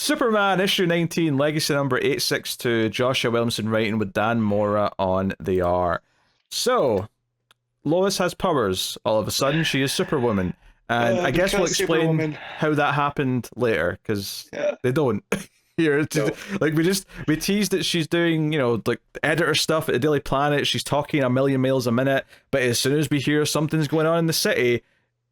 Superman issue 19, legacy number 862, Joshua Williamson writing with Dan Mora on the art. So, Lois has powers. All of a sudden, she is Superwoman. And I guess we'll explain how that happened later, because they don't. Here, like we teased that she's doing, like editor stuff at the Daily Planet. She's talking a million miles a minute, but as soon as we hear something's going on in the city,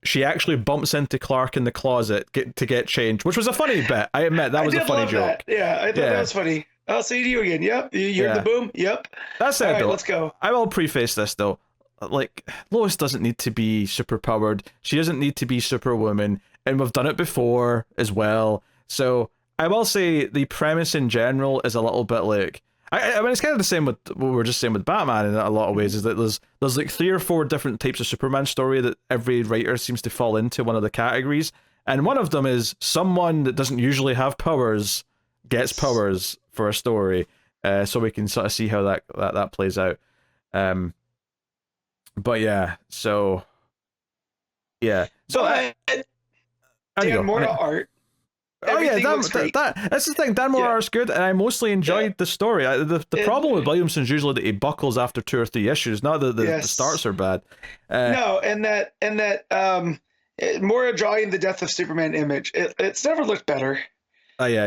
she actually bumps into Clark in the closet to get changed, which was a funny bit. I admit that was a funny joke. Yeah, I thought that was funny. I'll see you again. Yep, you heard the boom. Yep. That's it. All right, though. Let's go. I will preface this though. Like, Lois doesn't need to be superpowered. She doesn't need to be Superwoman, and we've done it before as well. So I will say the premise in general is a little bit like, I mean, it's kind of the same with what we were just saying with Batman in a lot of ways, is that there's like 3 or 4 different types of Superman story that every writer seems to fall into one of the categories, and one of them is someone that doesn't usually have powers gets powers for a story, so we can sort of see how that plays out. But yeah, so Dan Mora art. Oh yeah, that's the thing. Dan Mora art's good, and I mostly enjoyed the story. The problem with Williamson's usually that he buckles after 2 or 3 issues. Not that the starts are bad. No, and that Mora drawing the Death of Superman image. It's never looked better. Oh yeah,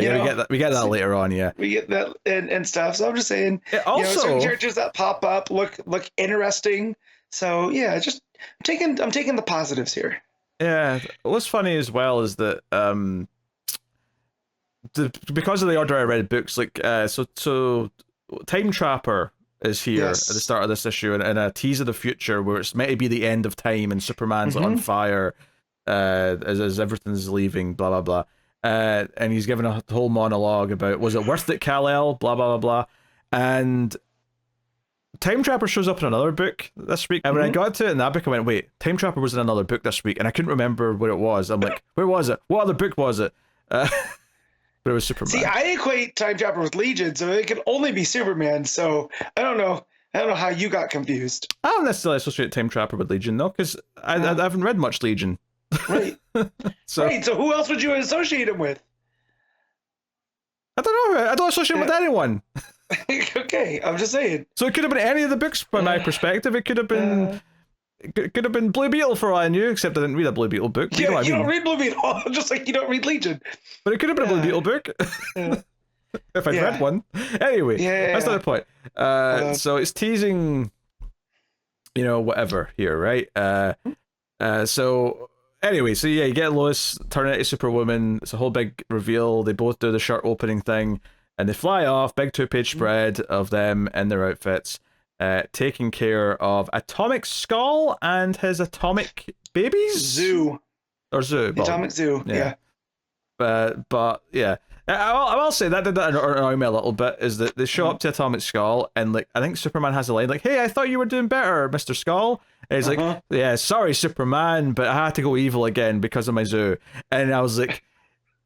we get that later on. Yeah, we get that and stuff. So I'm just saying, also, certain characters that pop up look interesting. So yeah, I'm taking the positives here. Yeah, what's funny as well is that because of the order I read books, like so Time Trapper is here at the start of this issue, and a tease of the future where it's meant to be the end of time and Superman's on fire as everything's leaving, blah blah blah. And he's given a whole monologue about, was it worth it, Kal-El, blah blah blah blah, and Time Trapper shows up in another book this week, and when I got to it in that book, I went, wait, Time Trapper was in another book this week, and I couldn't remember what it was. I'm like, where was it? What other book was it? But it was Superman. See, I equate Time Trapper with Legion, so it can only be Superman. So I don't know how you got confused. I don't necessarily associate Time Trapper with Legion, though, because I haven't read much Legion. Right. So who else would you associate him with? I don't know. I don't associate him with anyone. Okay, I'm just saying. So it could have been any of the books from my perspective. It could have been Blue Beetle for all I knew, except I didn't read a Blue Beetle book. Yeah, you don't read Blue Beetle, just like you don't read Legion. But it could have been a Blue Beetle book. If I'd read one. Anyway, that's not the point. So it's teasing, whatever here, right? So anyway, you get Lois turning into Superwoman. It's a whole big reveal. They both do the shirt opening thing, and they fly off. Big 2-page spread of them in their outfits, taking care of Atomic Skull and his atomic babies. Zoo. Atomic Zoo. Yeah. But yeah. I will say that did annoy me a little bit, is that they show up to Atomic Skull, and like I think Superman has a line like, "Hey, I thought you were doing better, Mr. Skull." And he's like, "Yeah, sorry, Superman, but I had to go evil again because of my zoo." And I was like,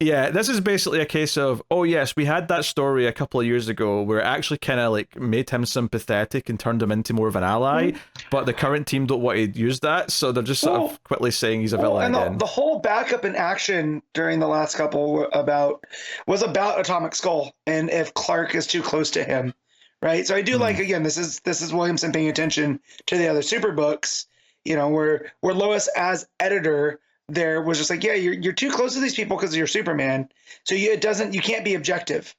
yeah, this is basically a case of, oh yes, we had that story a couple of years ago where it actually kind of like made him sympathetic and turned him into more of an ally, but the current team don't want to use that, so they're just sort of quickly saying he's a villain again. And the whole backup in action during the last couple was about Atomic Skull and if Clark is too close to him, right? So I do like, again, this is Williamson paying attention to the other super books, where Lois as editor there was just like, yeah, you're too close to these people because you're Superman, so you can't be objective,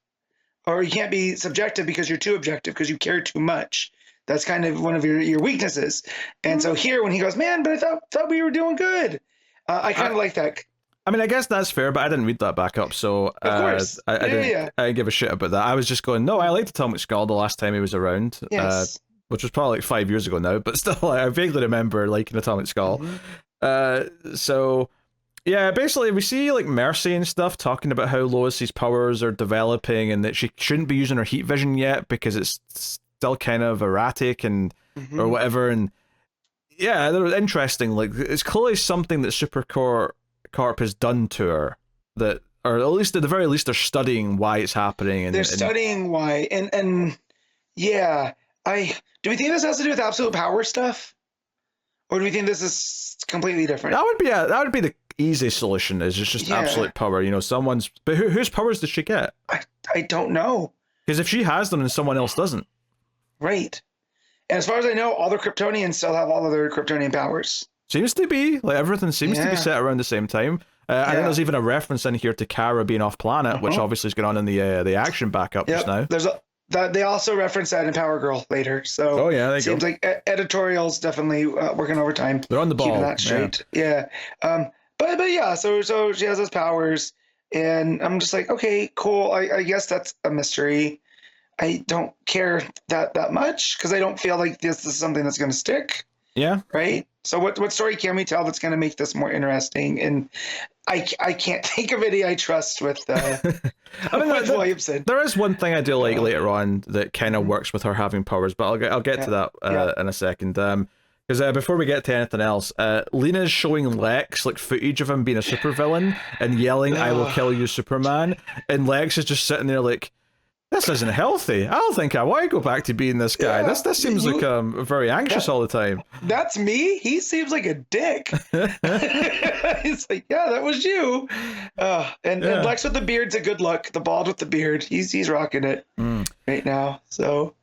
or you can't be subjective because you're too objective because you care too much. That's kind of one of your weaknesses. And so here, when he goes, man, but I thought we were doing good, I kind of like that. I mean, I guess that's fair, but I didn't read that back up, so of course. I didn't give a shit about that. I was just going, no, I liked Atomic Skull the last time he was around. Yes. Which was probably like 5 years ago now, but still, I vaguely remember liking Atomic Skull. So yeah, basically we see like Mercy and stuff talking about how Lois's powers are developing and that she shouldn't be using her heat vision yet because it's still kind of erratic and or whatever. And yeah, they're interesting. Like, it's clearly something that Supercorp has done to her, that, or at least at the very least they're studying why it's happening, and they're studying why. And yeah, do we think this has to do with absolute power stuff? Or do we think this is completely different? That would be easy solution is it's just Yeah. absolute power. You know, someone's. But whose powers does she get? I don't know. Because if she has them and someone else doesn't. Right. And as far as I know, all the Kryptonians still have all of their Kryptonian powers. Seems to be. Like, everything seems to be set around the same time. I think there's even a reference in here to Kara being off planet, which obviously is going on in the action backup just now. They also reference that in Power Girl later. So it seems like editorial's definitely working overtime. They're on the ball. Keeping that straight. Yeah. But yeah, so she has those powers, and I'm just like, okay, cool. I guess that's a mystery. I don't care that much because I don't feel like this is something that's going to stick. Yeah. Right. So what story can we tell that's going to make this more interesting? And I can't think of any I trust with with Williamson. There is one thing I do like later on that kind of works with her having powers, but I'll get to that in a second. Because before we get to anything else, Lena's showing Lex like footage of him being a supervillain and yelling, "I will kill you, Superman," and Lex is just sitting there like, this isn't healthy. I don't think I want to go back to being this guy. This seems like very anxious all the time. That's me. He seems like a dick. He's like, yeah, that was you. And Lex with the beard's a good look. The bald with the beard, he's rocking it right now. So.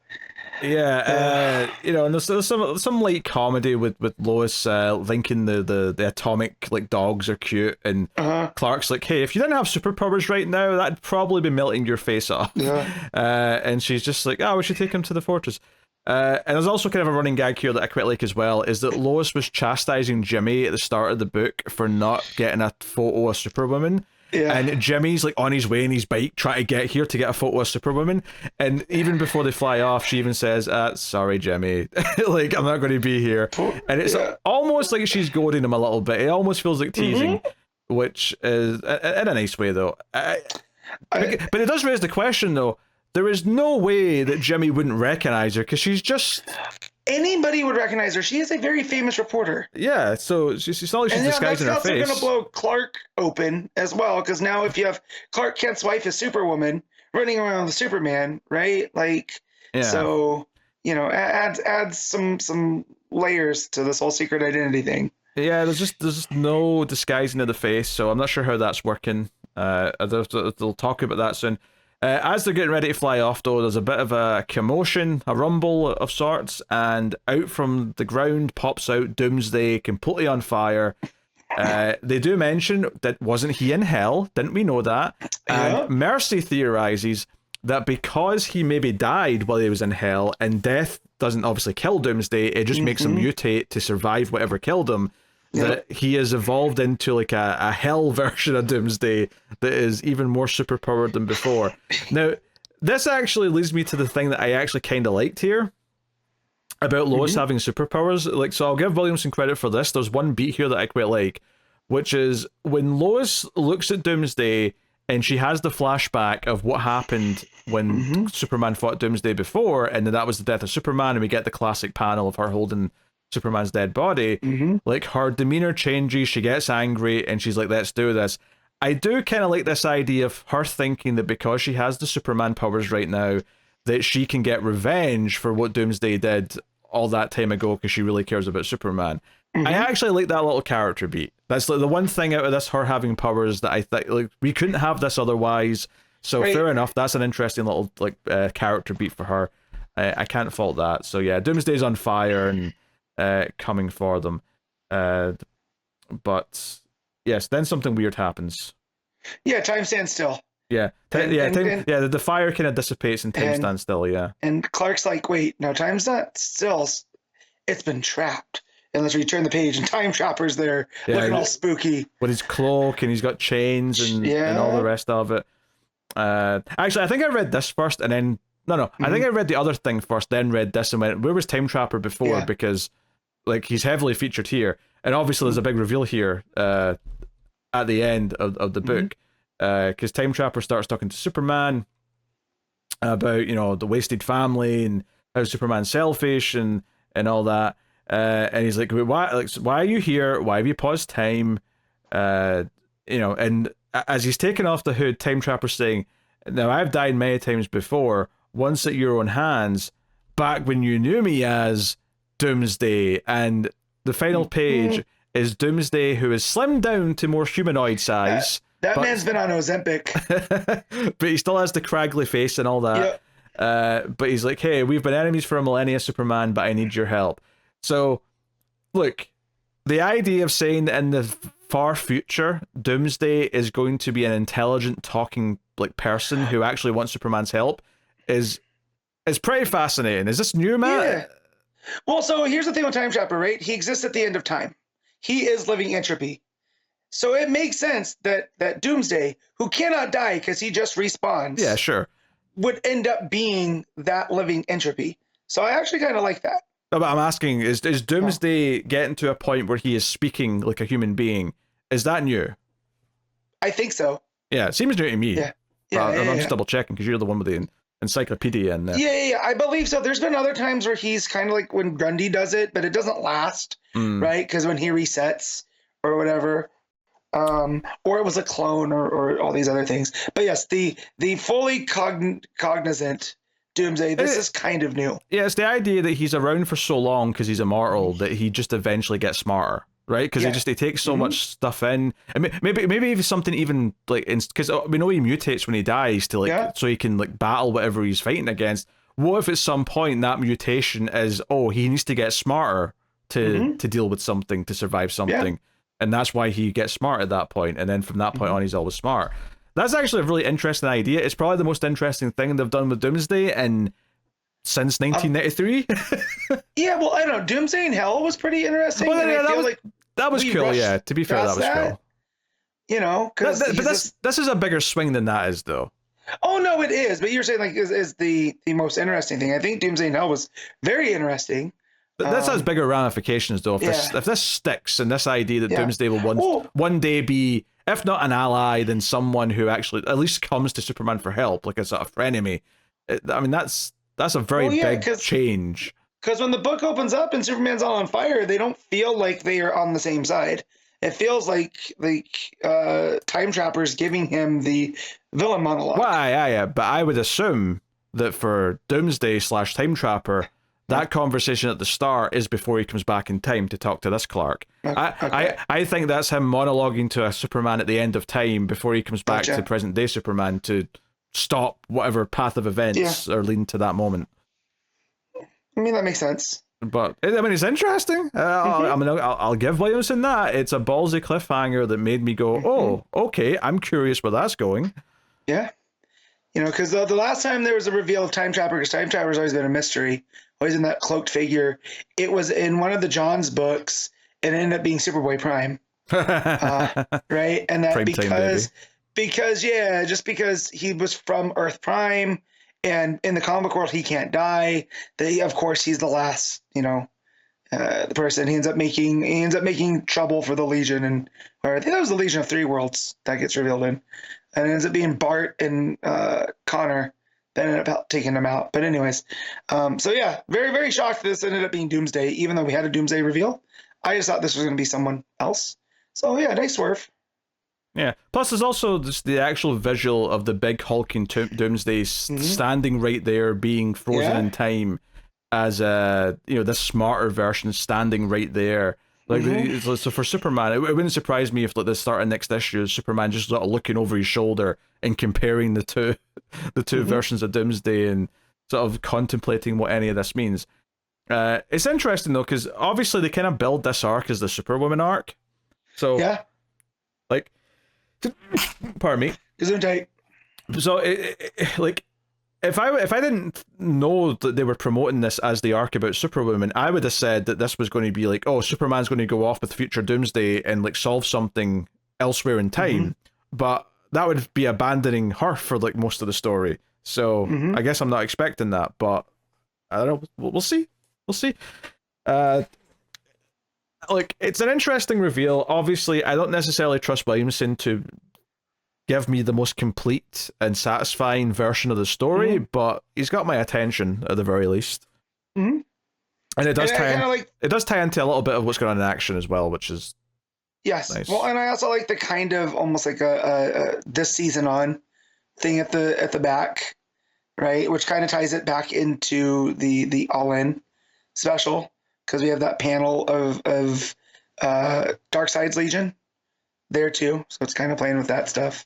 Yeah, and there's some light comedy with Lois thinking the atomic like dogs are cute, and Clark's like, hey, if you didn't have superpowers right now, that'd probably be melting your face off. Yeah. And she's just like, we should take him to the fortress. And there's also kind of a running gag here that I quite like as well, is that Lois was chastising Jimmy at the start of the book for not getting a photo of Superwoman. Yeah. And Jimmy's like on his way in his bike trying to get here to get a photo of Superwoman, and even before they fly off she even says, sorry Jimmy, like I'm not going to be here, and it's almost like she's goading him a little bit. It almost feels like teasing, which is in a nice way though. But it does raise the question though, there is no way that Jimmy wouldn't recognize her because she's just... Anybody would recognize her. She is a very famous reporter. Yeah, so she's not like she's disguising her face. And that's also going to blow Clark open as well, because now if you have Clark Kent's wife as Superwoman running around with Superman, right? Like, so, adds some layers to this whole secret identity thing. Yeah, there's just no disguising of the face, so I'm not sure how that's working. They'll talk about that soon. As they're getting ready to fly off, though, there's a bit of a commotion, a rumble of sorts, and out from the ground pops out Doomsday, completely on fire. They do mention that wasn't he in hell? Didn't we know that? And Mercy theorizes that because he maybe died while he was in hell, and death doesn't obviously kill Doomsday, it just makes him mutate to survive whatever killed him. That he has evolved into like a hell version of Doomsday that is even more superpowered than before. Now, this actually leads me to the thing that I actually kind of liked here about Lois having superpowers. Like, so I'll give Williamson credit for this. There's one beat here that I quite like, which is when Lois looks at Doomsday and she has the flashback of what happened when Superman fought Doomsday before, and then that was the death of Superman, and we get the classic panel of her holding Superman's dead body. Like, her demeanor changes, she gets angry, and she's like, let's do this. I do kind of like this idea of her thinking that because she has the Superman powers right now, that she can get revenge for what Doomsday did all that time ago because she really cares about Superman. I actually like that little character beat. That's like the one thing out of this, her having powers, that I think like we couldn't have this otherwise. So fair enough, that's an interesting little like character beat for her. I can't fault that. So yeah, Doomsday's on fire and coming for them, but yes, then something weird happens. Time stands still. The fire kind of dissipates and time stands still. And Clark's like, wait, no, time's not still, it's been trapped. And let's return the page, and Time Trapper's there, looking all spooky with his cloak, and he's got chains and all the rest of it. Actually, I think I read this first, and then I think I read the other thing first, then read this, and went, where was Time Trapper before? Because like he's heavily featured here, and obviously there's a big reveal here at the end of the book, because Time Trapper starts talking to Superman about the wasted family and how Superman's selfish and all that, and he's like, why are you here? Why have you paused time? And as he's taking off the hood, Time Trapper's saying, now I've died many times before, once at your own hands, back when you knew me as Doomsday. And the final page is Doomsday, who is slimmed down to more humanoid size. That man's been on Ozempic. But he still has the craggly face and all that. But he's like, hey, we've been enemies for a millennia, Superman, but I need your help. So, look, the idea of saying that in the far future, Doomsday is going to be an intelligent, talking like person who actually wants Superman's help is pretty fascinating. Is this new, Matt? Yeah. Well, so here's the thing with Time Trapper, right? He exists at the end of time. He is living entropy. So it makes sense that Doomsday, who cannot die because he just respawns, Yeah, sure. would end up being that living entropy. So I actually kind of like that. No, but I'm asking, is Doomsday getting to a point where he is speaking like a human being? Is that new? I think so. Yeah, it seems new to me. Yeah. I'm just double checking because you're the one with the encyclopedia in there. Yeah, I believe so. There's been other times where he's kind of like when Grundy does it, but it doesn't last, right? Because when he resets or whatever, or it was a clone or all these other things. But yes, the fully cognizant Doomsday, this is kind of new. Yeah, it's the idea that he's around for so long because he's immortal that he just eventually gets smarter, right? Because he takes so much stuff in, and maybe if something even like because we know he mutates when he dies to like so he can like battle whatever he's fighting against. What if at some point that mutation is he needs to get smarter to deal with something, to survive something, and that's why he gets smart at that point, and then from that point on he's always smart. That's actually a really interesting idea. It's probably the most interesting thing they've done with Doomsday since 1993. Yeah, well, I don't know. Doomsday in Hell was pretty interesting. Well, that was cool. Yeah, to be fair, that was cool. You know, because this is a bigger swing than that is, though. Oh no, it is. But you're saying like is the most interesting thing. I think Doomsday in Hell was very interesting. But this has bigger ramifications, though. If this sticks, and this idea that Doomsday will one day be, if not an ally, then someone who actually at least comes to Superman for help, like a sort of frenemy. I mean, that's a very big change. Because when the book opens up and Superman's all on fire, they don't feel like they are on the same side. It feels like Time Trapper's giving him the villain monologue. Well, yeah, but I would assume that for Doomsday / Time Trapper, that conversation at the start is before he comes back in time to talk to this Clark. Okay. I think that's him monologuing to a Superman at the end of time before he comes back to present day Superman to stop whatever path of events are leading to that moment. I mean, that makes sense. But I mean, it's interesting. I mean, I'll give Williamson that. It's a ballsy cliffhanger that made me go, "Oh, okay, I'm curious where that's going." Yeah, you know, because the last time there was a reveal of Time Trapper, because Time Trapper's always been a mystery, always in that cloaked figure. It was in one of the John's books, and it ended up being Superboy Prime, right? And that because he was from Earth Prime. And in the comic world, he can't die. Of course, he's the last, the person. He ends up making trouble for the Legion, or I think that was the Legion of Three Worlds that gets revealed in, and it ends up being Bart and Connor that ended up taking him out. But anyways, so yeah, very very shocked this ended up being Doomsday, even though we had a Doomsday reveal. I just thought this was going to be someone else. So yeah, nice swerve. Yeah. Plus, there's also just the actual visual of the big hulking Doomsday standing right there, being frozen in time, as this smarter version standing right there. Like, so for Superman, it wouldn't surprise me if like the start of next issue, Superman just sort of looking over his shoulder and comparing the two versions of Doomsday and sort of contemplating what any of this means. It's interesting though, because obviously they kind of build this arc as the Superwoman arc. So like. Pardon me. So, if I didn't know that they were promoting this as the arc about Superwoman, I would have said that this was going to be like, oh, Superman's going to go off with future Doomsday and like solve something elsewhere in time, but that would be abandoning her for like most of the story. So I guess I'm not expecting that, but I don't know. We'll see. Like, it's an interesting reveal. Obviously, I don't necessarily trust Williamson to give me the most complete and satisfying version of the story, but he's got my attention at the very least. And it does it does tie into a little bit of what's going on in action as well, which is nice. Well, and I also like the kind of almost like a this season on thing at the back, right? Which kind of ties it back into the All In special. Because we have that panel of Darkseid's Legion there too, so it's kind of playing with that stuff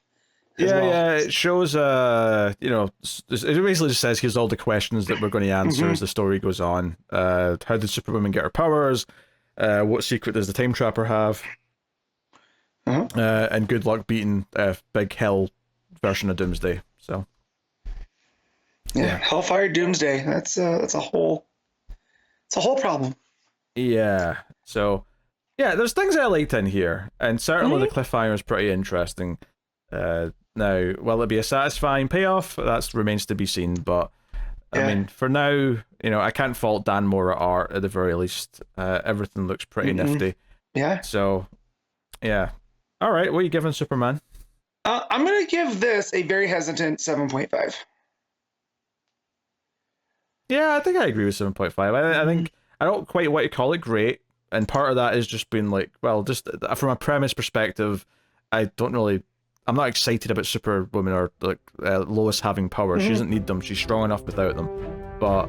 as Yeah, well. yeah, it shows, you know, it basically just says here's all the questions that we're going to answer as the story goes on. How did Superwoman get her powers? What secret does the Time Trapper have? And good luck beating Big Hell version of Doomsday. So, Yeah, Hellfire Doomsday. That's a whole problem. yeah. So, yeah, there's things I liked in here, and certainly the cliffhanger is pretty interesting. Now, will it be a satisfying payoff? That remains to be seen, but I mean, for now, you know, I can't fault Dan Mora art at the very least. Everything looks pretty nifty. Yeah. So, yeah. All right, what are you giving Superman? I'm going to give this a very hesitant 7.5. Yeah, I think I agree with 7.5. I think I don't quite want to call it great, and part of that is just being like, well, just from a premise perspective, I'm not excited about Superwoman or like Lois having powers. She doesn't need them. She's strong enough without them. But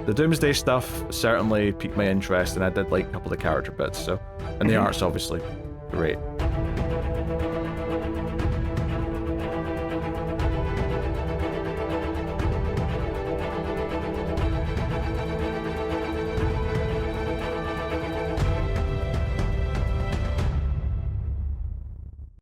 the Doomsday stuff certainly piqued my interest, and I did like a couple of the character bits. So, and the art's obviously great.